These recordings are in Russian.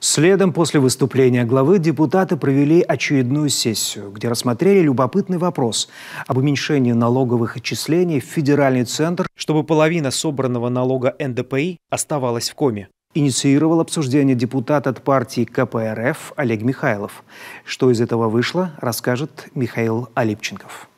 Следом после выступления главы депутаты провели очередную сессию, где рассмотрели любопытный вопрос об уменьшении налоговых отчислений в федеральный центр, чтобы половина собранного налога НДПИ оставалась в коме. Инициировал обсуждение депутат от партии КПРФ Олег Михайлов. Что из этого вышло, расскажет Михаил Алипченков.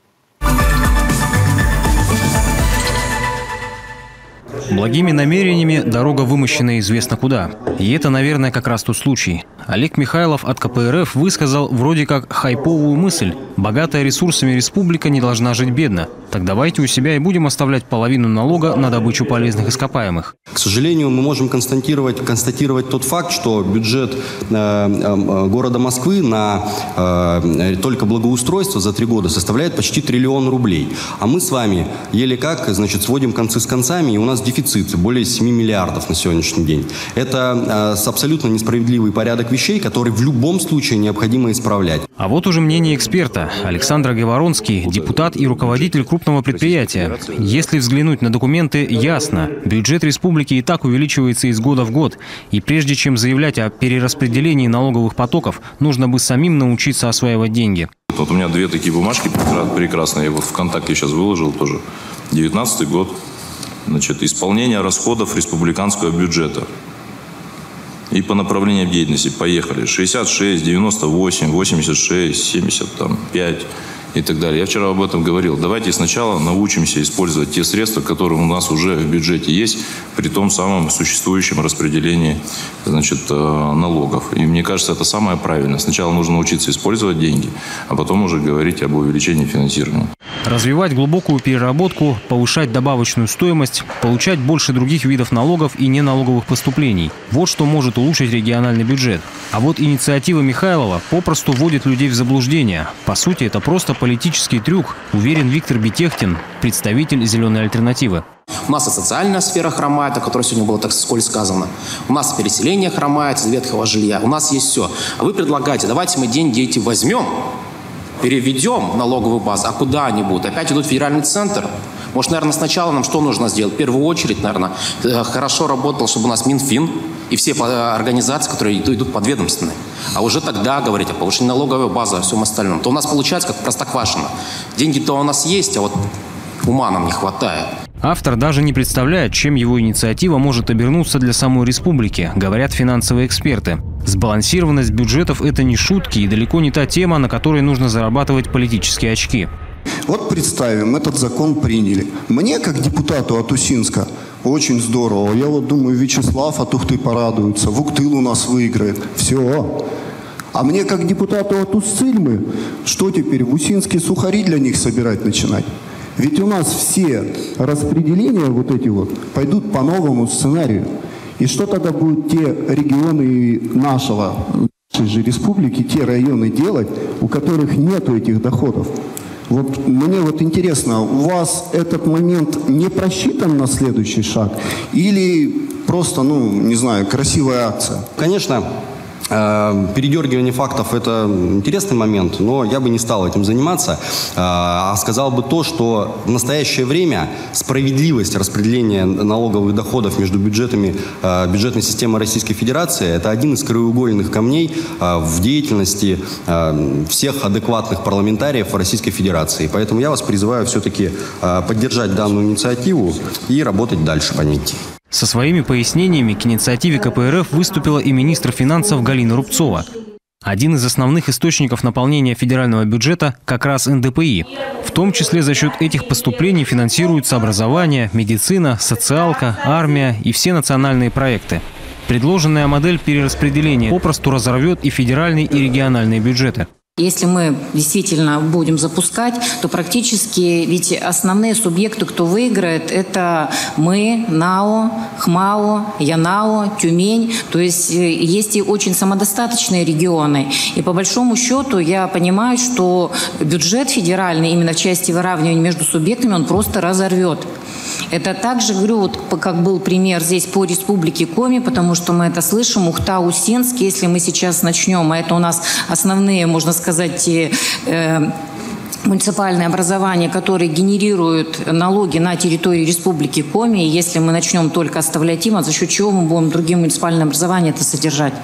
Благими намерениями дорога вымощена известно куда. И это, наверное, как раз тот случай. Олег Михайлов от КПРФ высказал вроде как хайповую мысль. Богатая ресурсами республика не должна жить бедно. Так давайте у себя и будем оставлять половину налога на добычу полезных ископаемых. К сожалению, мы можем констатировать тот факт, что бюджет города Москвы на только благоустройство за 3 года составляет почти 1 триллион рублей. А мы с вами еле как, сводим концы с концами, и у нас дефицит более 7 миллиардов на сегодняшний день. Это абсолютно несправедливый порядок вещей, который в любом случае необходимо исправлять. А вот уже мнение эксперта. Александр Говоронский, депутат и руководитель крупного предприятия. Если взглянуть на документы, ясно. Бюджет республики и так увеличивается из года в год. И прежде чем заявлять о перераспределении налоговых потоков, нужно бы самим научиться осваивать деньги. Вот у меня 2 такие бумажки прекрасные. Я вот ВКонтакте сейчас выложил тоже. 19-й год. Исполнение расходов республиканского бюджета. И по направлениям деятельности поехали. 66, 98, 86, 75 и так далее. Я вчера об этом говорил. Давайте сначала научимся использовать те средства, которые у нас уже в бюджете есть, при том самом существующем распределении налогов. И мне кажется, это самое правильное. Сначала нужно научиться использовать деньги, а потом уже говорить об увеличении финансирования. Развивать глубокую переработку, повышать добавочную стоимость, получать больше других видов налогов и неналоговых поступлений. Вот что может улучшить региональный бюджет. А вот инициатива Михайлова попросту вводит людей в заблуждение. По сути, это просто политический трюк, уверен Виктор Бетехтин, представитель «Зеленой альтернативы». У нас и социальная сфера хромает, о которой сегодня было так вскользь сказано. У нас переселение хромает из ветхого жилья. У нас есть все. А вы предлагаете, давайте мы деньги эти возьмем, переведем в налоговую базу. А куда они будут? Опять идут в федеральный центр? Может, наверное, сначала нам что нужно сделать? В первую очередь, наверное, хорошо работал, чтобы у нас Минфин и все организации, которые идут подведомственные. А уже тогда говорить о повышении налоговой базы, о всем остальном. То у нас получается как Простоквашино. Деньги-то у нас есть, а вот ума нам не хватает. Автор даже не представляет, чем его инициатива может обернуться для самой республики, говорят финансовые эксперты. Сбалансированность бюджетов – это не шутки и далеко не та тема, на которой нужно зарабатывать политические очки. Вот представим, этот закон приняли. Мне, как депутату от Усинска, очень здорово. Я вот думаю, Вячеслав от Ухты порадуется, Вуктыл у нас выиграет. Все. А мне, как депутату от Уссыльмы, что теперь, в Усинске сухари для них собирать начинать? Ведь у нас все распределения вот эти вот пойдут по новому сценарию. И что тогда будут те регионы нашей же республики, те районы делать, у которых нету этих доходов? Вот мне вот интересно, у вас этот момент не просчитан на следующий шаг? Или просто, не знаю, красивая акция? Конечно, передергивание фактов – это интересный момент, но я бы не стал этим заниматься, а сказал бы то, что в настоящее время справедливость распределения налоговых доходов между бюджетной системой Российской Федерации – это один из краеугольных камней в деятельности всех адекватных парламентариев Российской Федерации. Поэтому я вас призываю все-таки поддержать данную инициативу и работать дальше по ней. Со своими пояснениями к инициативе КПРФ выступила и министр финансов Галина Рубцова. Один из основных источников наполнения федерального бюджета – как раз НДПИ. В том числе за счет этих поступлений финансируются образование, медицина, социалка, армия и все национальные проекты. Предложенная модель перераспределения попросту разорвет и федеральные, и региональные бюджеты. Если мы действительно будем запускать, то практически ведь основные субъекты, кто выиграет, это мы, НАО, ХМАО, ЯНАО, Тюмень. То есть есть и очень самодостаточные регионы. И по большому счету я понимаю, что бюджет федеральный именно в части выравнивания между субъектами он просто разорвет. Это также, говорю, вот как был пример здесь по республике Коми, потому что мы это слышим, Ухта, Усинск, если мы сейчас начнем, а это у нас основные, можно сказать, муниципальные образования, которые генерируют налоги на территории республики Коми, и если мы начнем только оставлять им, а за счет чего мы будем другие муниципальные образования это содержать?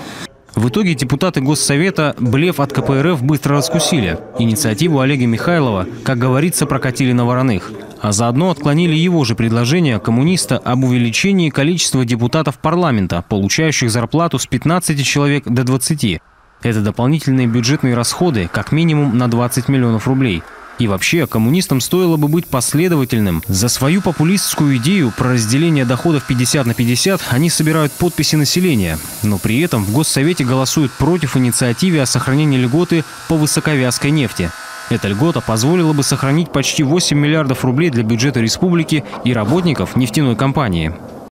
В итоге депутаты Госсовета блеф от КПРФ быстро раскусили. Инициативу Олега Михайлова, как говорится, прокатили на вороных. А заодно отклонили его же предложение коммуниста об увеличении количества депутатов парламента, получающих зарплату с 15 человек до 20. Это дополнительные бюджетные расходы как минимум на 20 миллионов рублей. И вообще, коммунистам стоило бы быть последовательным. За свою популистскую идею про разделение доходов 50 на 50 они собирают подписи населения. Но при этом в Госсовете голосуют против инициативы о сохранении льготы по высоковязкой нефти. Эта льгота позволила бы сохранить почти 8 миллиардов рублей для бюджета республики и работников нефтяной компании.